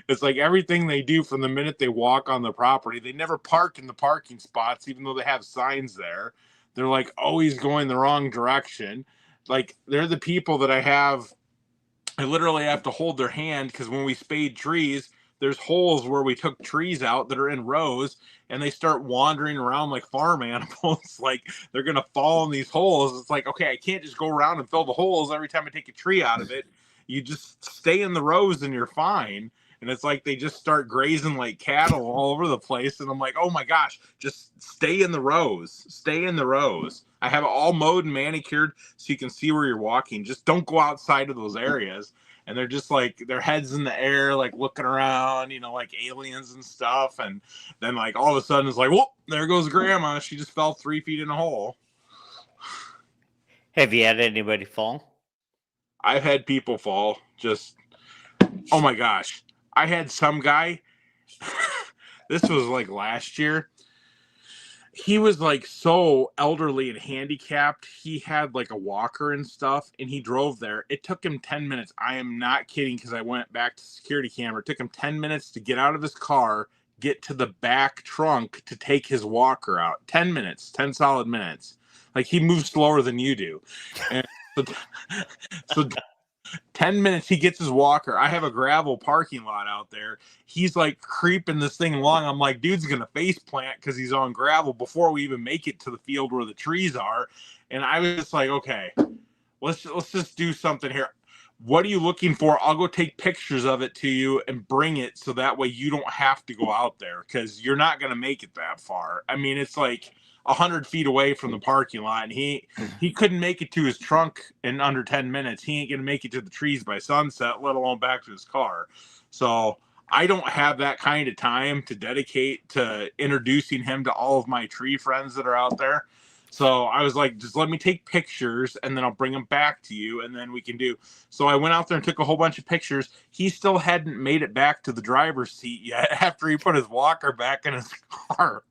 it's like everything they do from the minute they walk on the property, they never park in the parking spots, even though they have signs there. They're like always going the wrong direction. Like they're the people that I literally have to hold their hand because when we spade trees, there's holes where we took trees out that are in rows and they start wandering around like farm animals. Like they're going to fall in these holes. It's like, okay, I can't just go around and fill the holes every time I take a tree out of it. You just stay in the rows and you're fine. And it's like they just start grazing like cattle all over the place. And I'm like, oh my gosh, just stay in the rows. Stay in the rows. I have it all mowed and manicured so you can see where you're walking. Just don't go outside of those areas. And they're just like, their heads in the air, like looking around, you know, like aliens and stuff. And then like all of a sudden it's like, whoop, there goes grandma. She just fell 3 feet in a hole. Have you had anybody fall? I've had people fall. Just, oh my gosh. I had some guy, this was like last year. He was like so elderly and handicapped. He had like a walker and stuff, and he drove there. It took him 10 minutes. I am not kidding because I went back to security camera. It took him 10 minutes to get out of his car, get to the back trunk to take his walker out. 10 minutes, 10 solid minutes. Like he moves slower than you do. And so 10 minutes, he gets his walker. I have a gravel parking lot out there. He's like creeping this thing along. I'm like, dude's going to face plant because he's on gravel before we even make it to the field where the trees are. And I was just like, okay, let's just do something here. What are you looking for? I'll go take pictures of it to you and bring it so that way you don't have to go out there because you're not going to make it that far. I mean, it's like 100 feet away from the parking lot, and he couldn't make it to his trunk in under 10 minutes. He ain't gonna make it to the trees by sunset, let alone back to his car. So I don't have that kind of time to dedicate to introducing him to all of my tree friends that are out there. So I was like, just let me take pictures and then I'll bring them back to you and then we can do. So I went out there and took a whole bunch of pictures. He still hadn't made it back to the driver's seat yet after he put his walker back in his car.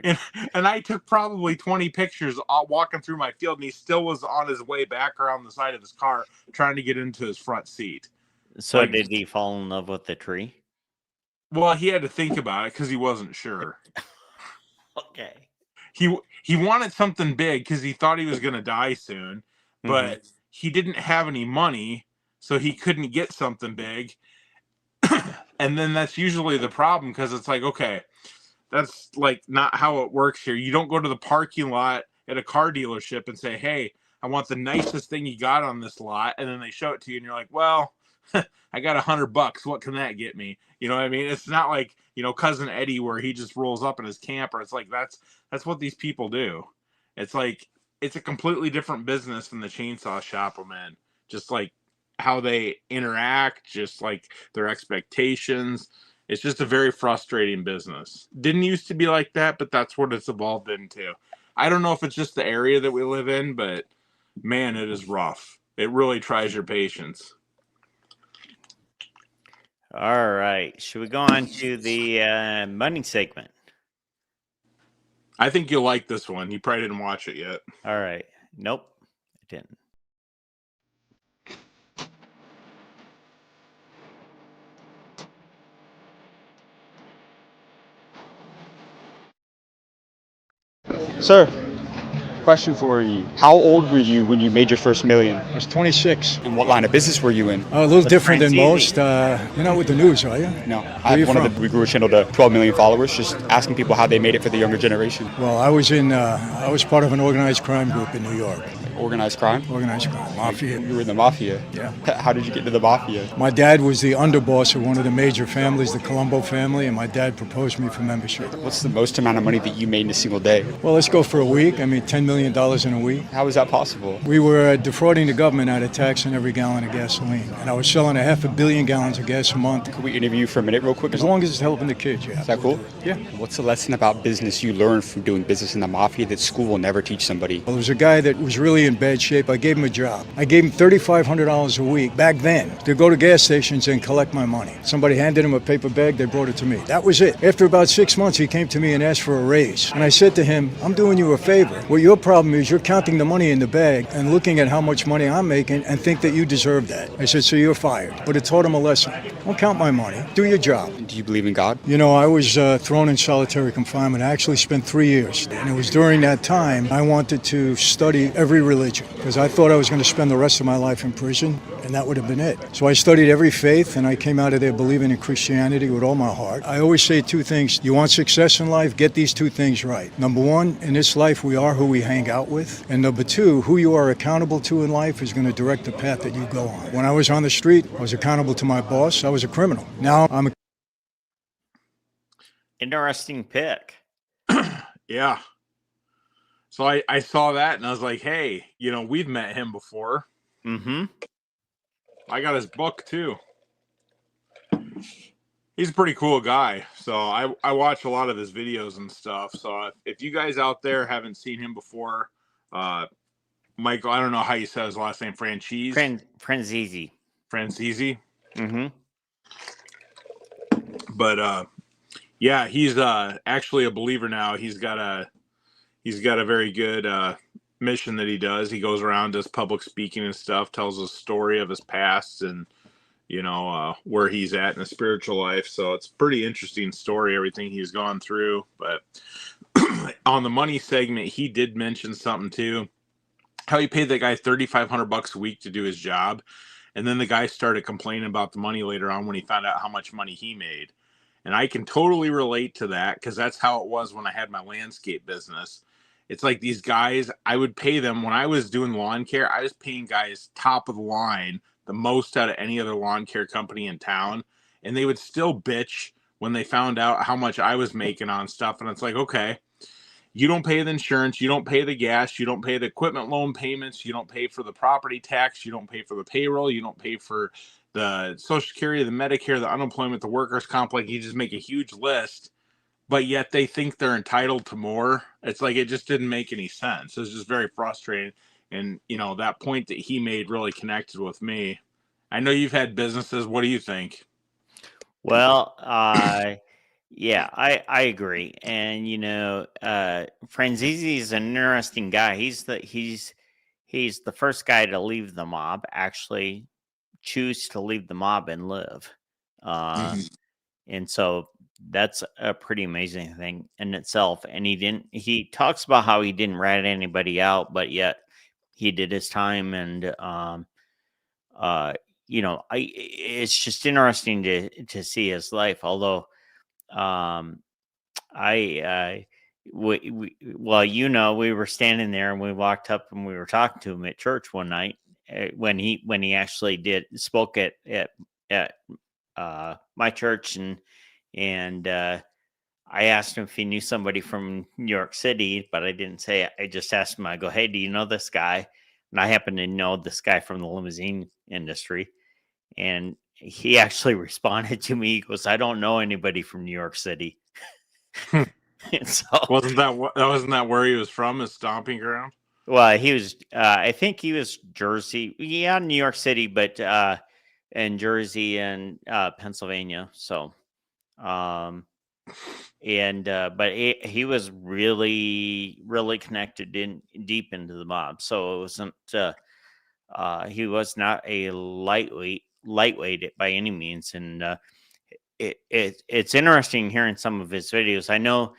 And I took probably 20 pictures walking through my field, and he still was on his way back around the side of his car trying to get into his front seat. So like, did he fall in love with the tree? Well, he had to think about it because he wasn't sure. Okay. He wanted something big because he thought he was going to die soon, but he didn't have any money, so he couldn't get something big. And then that's usually the problem because it's like, okay, that's like not how it works here. You don't go to the parking lot at a car dealership and say, hey, I want the nicest thing you got on this lot. And then they show it to you and you're like, well, I got $100. What can that get me? You know what I mean? It's not like, you know, Cousin Eddie where he just rolls up in his camper. It's like, that's what these people do. It's like, it's a completely different business than the chainsaw shop I'm in. Just like how they interact, just like their expectations. It's just a very frustrating business. Didn't used to be like that, but that's what it's evolved into. I don't know if it's just the area that we live in, but man, it is rough. It really tries your patience. All right. Should we go on to the money segment? I think you'll like this one. You probably didn't watch it yet. All right. Nope, I didn't. Sir, Question for you. How old were you when you made your first million? I was 26. And what line of business were you in? A little different than most. You're not with the news, are you? No. Where are you from? We grew a channel to 12 million followers, just asking people how they made it for the younger generation. Well, I was part of an organized crime group in New York. Organized crime? Organized crime. Mafia. You were in the mafia? Yeah. How did you get into the mafia? My dad was the underboss of one of the major families, the Colombo family, and my dad proposed me for membership. What's the most amount of money that you made in a single day? Well, let's go for a week. I mean, $10 million in a week. How is that possible? We were defrauding the government out of tax on every gallon of gasoline. And I was selling 500 million gallons of gas a month. Could we interview you for a minute real quick? As long as it's helping the kids, yeah. Is that cool? Yeah. What's the lesson about business you learned from doing business in the mafia that school will never teach somebody? Well, there was a guy that was really in bad shape. I gave him a job. I gave him $3,500 a week back then to go to gas stations and collect my money. Somebody handed him a paper bag, they brought it to me. That was it. After about 6 months, he came to me and asked for a raise. And I said to him, I'm doing you a favor. Well, your problem is you're counting the money in the bag and looking at how much money I'm making and think that you deserve that. I said, so you're fired. But it taught him a lesson. Don't count my money. Do your job. Do you believe in God? You know, I was thrown in solitary confinement. I actually spent 3 years. And it was during that time I wanted to study every religion because I thought I was going to spend the rest of my life in prison, and that would have been it. So I studied every faith, and I came out of there believing in Christianity with all my heart. I always say two things. You want success in life? Get these two things right. Number one, in this life, we are who we hang out with. And number two, who you are accountable to in life is going to direct the path that you go on. When I was on the street, I was accountable to my boss. I was a criminal. Now I'm a... Interesting pick. Yeah. So I saw that and I was like, hey, you know, we've met him before. Mm-hmm. I got his book too. He's a pretty cool guy. So I watch a lot of his videos and stuff. So if you guys out there haven't seen him before, Michael, I don't know how you said his last name, Franchise? Franzese. Franzese? Mm-hmm. But yeah, he's actually a believer now. He's got a very good mission that he does. He goes around, does public speaking and stuff, tells a story of his past and, you know, where he's at in the spiritual life. So it's a pretty interesting story, everything he's gone through. But on the money segment, he did mention something too, how he paid that guy $3,500 a week to do his job. And then the guy started complaining about the money later on when he found out how much money he made. And I can totally relate to that because that's how it was when I had my landscape business. It's like these guys, I would pay them when I was doing lawn care. I was paying guys top of the line, the most out of any other lawn care company in town. And they would still bitch when they found out how much I was making on stuff. And it's like, okay, you don't pay the insurance, you don't pay the gas, you don't pay the equipment loan payments, you don't pay for the property tax, you don't pay for the payroll, you don't pay for the Social Security, the Medicare, the unemployment, the workers' comp. Like, you just make a huge list, but yet they think they're entitled to more. It's like, it just didn't make any sense. It was just very frustrating. And, you know, that point that he made really connected with me. I know you've had businesses. What do you think? Well, yeah, I agree. And, you know, Franzese is an interesting guy. He's the first guy to leave the mob, actually choose to leave the mob and live. And so that's a pretty amazing thing in itself. And he talks about how he didn't rat anybody out, but yet he did his time. And, you know, it's just interesting to see his life. Although, well, you know, we were standing there and we walked up and we were talking to him at church one night when he actually spoke at my church, and I asked him if he knew somebody from New York City, but I didn't say it. I just asked him, I go, hey, do you know this guy? And I happen to know this guy from the limousine industry. And he actually responded to me. He goes, I don't know anybody from New York City. And so wasn't that where he was from, his stomping ground? Well, he was, I think he was Jersey. Yeah, New York City, but in Jersey and Pennsylvania. So, but he was really, really connected deep into the mob. So it wasn't, he was not a lightweight by any means. And it's interesting hearing some of his videos. I know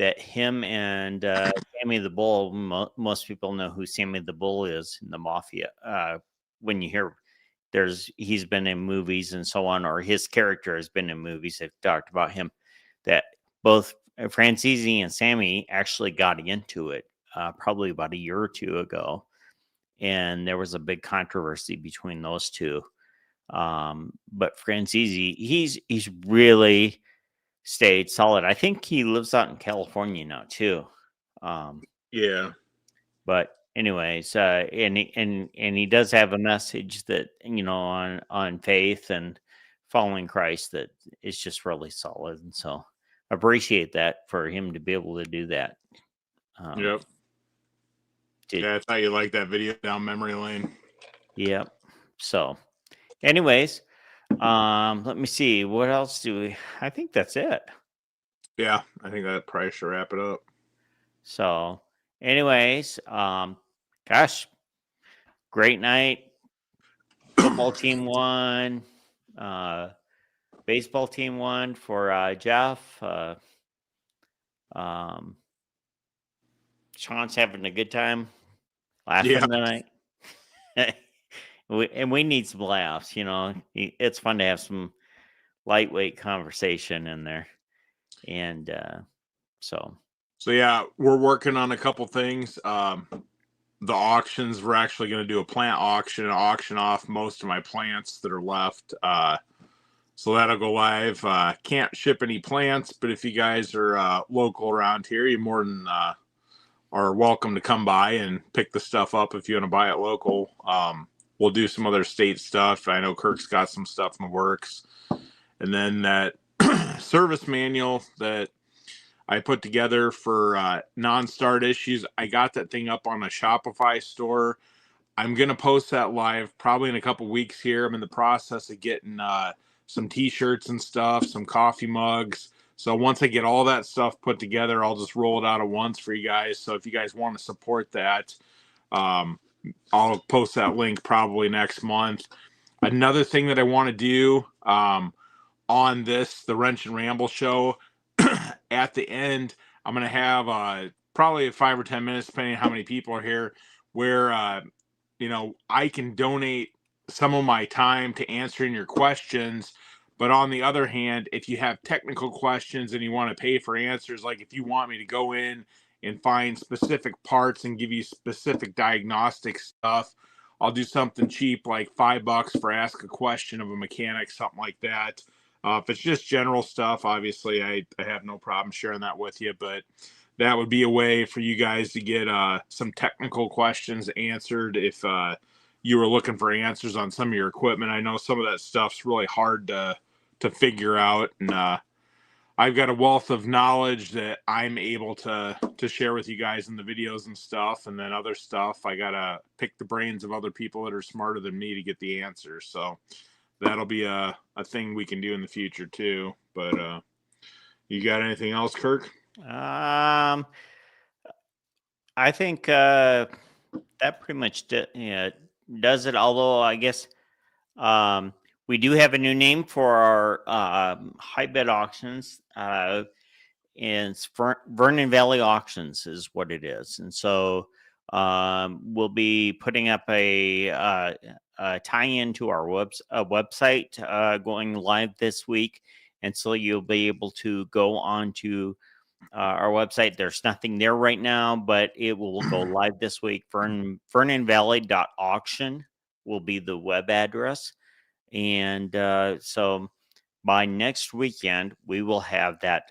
that him and Sammy the Bull, most people know who Sammy the Bull is in the Mafia. When you hear he's been in movies and so on, or his character has been in movies, they've talked about him, that both Francesi and Sammy actually got into it probably about a year or two ago. And there was a big controversy between those two. But Francesi, he's really stayed solid. I think he lives out in California now too. Yeah. But anyways, and he does have a message that, on faith and following Christ that is just really solid. And so appreciate that for him to be able to do that. Yep. Yeah, that's how you like that video down memory lane. Yep. So anyways, let me see. What else do we? I think that's it. Yeah, I think that probably should wrap it up. So anyways, gosh, great night. Football team won. Baseball team won for Jeff. Sean's having a good time laughing tonight. we need some laughs, It's fun to have some lightweight conversation in there. And so yeah, we're working on a couple things. The auctions, we're actually going to do a plant auction and auction off most of my plants that are left. So that'll go live. Can't ship any plants, but if you guys are local around here, you're more than are welcome to come by and pick the stuff up if you want to buy it local. We'll do some other state stuff. I know Kirk's got some stuff in the works. And then that service manual that I put together for non-start issues, I got that thing up on a Shopify store. I'm going to post that live probably in a couple weeks here. I'm in the process of getting some t-shirts and stuff, some coffee mugs. So once I get all that stuff put together, I'll just roll it out at once for you guys. So if you guys want to support that, I'll post that link probably next month. Another thing that I want to do on the Wrench and Ramble show, at the end, I'm going to have probably 5 or 10 minutes, depending on how many people are here, where, I can donate some of my time to answering your questions. But on the other hand, if you have technical questions and you want to pay for answers, like if you want me to go in and find specific parts and give you specific diagnostic stuff, I'll do something cheap, like $5 for ask a question of a mechanic, something like that. If it's just general stuff, obviously I have no problem sharing that with you, but that would be a way for you guys to get some technical questions answered if you were looking for answers on some of your equipment. I know some of that stuff's really hard to figure out, and I've got a wealth of knowledge that I'm able to share with you guys in the videos and stuff, and then other stuff I gotta pick the brains of other people that are smarter than me to get the answers. So that'll be a thing we can do in the future too. But you got anything else, Kirk? I think that pretty much does it. Although I guess we do have a new name for our high bid auctions. And it's Vernon Valley Auctions is what it is. And so we'll be putting up a tie-in to our website going live this week. And so you'll be able to go on to our website. There's nothing there right now, but it will go live this week. VernonValley.auction will be the web address. And so by next weekend, we will have that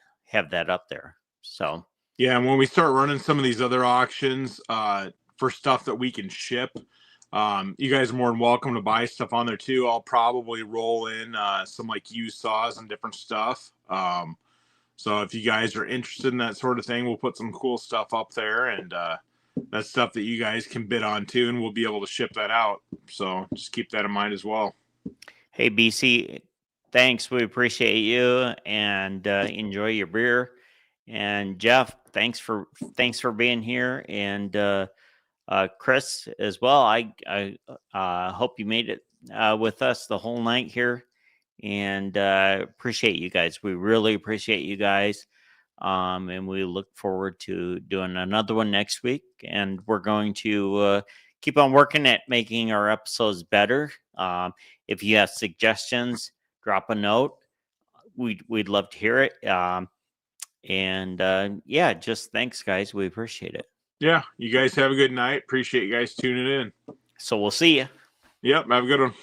up there. So yeah, and when we start running some of these other auctions for stuff that we can ship, you guys are more than welcome to buy stuff on there too. I'll probably roll in some like used saws and different stuff. So if you guys are interested in that sort of thing, we'll put some cool stuff up there, and that's stuff that you guys can bid on too, and we'll be able to ship that out. So just keep that in mind as well. Hey, BC, thanks. We appreciate you, and enjoy your beer. And Jeff, thanks for being here, and Chris as well. I hope you made it with us the whole night here, and appreciate you guys. We really appreciate you guys. And we look forward to doing another one next week. And we're going to keep on working at making our episodes better. If you have suggestions, drop a note. We'd love to hear it. Yeah, just thanks, guys. We appreciate it. Yeah, you guys have a good night. Appreciate you guys tuning in. So we'll see you. Yep, have a good one.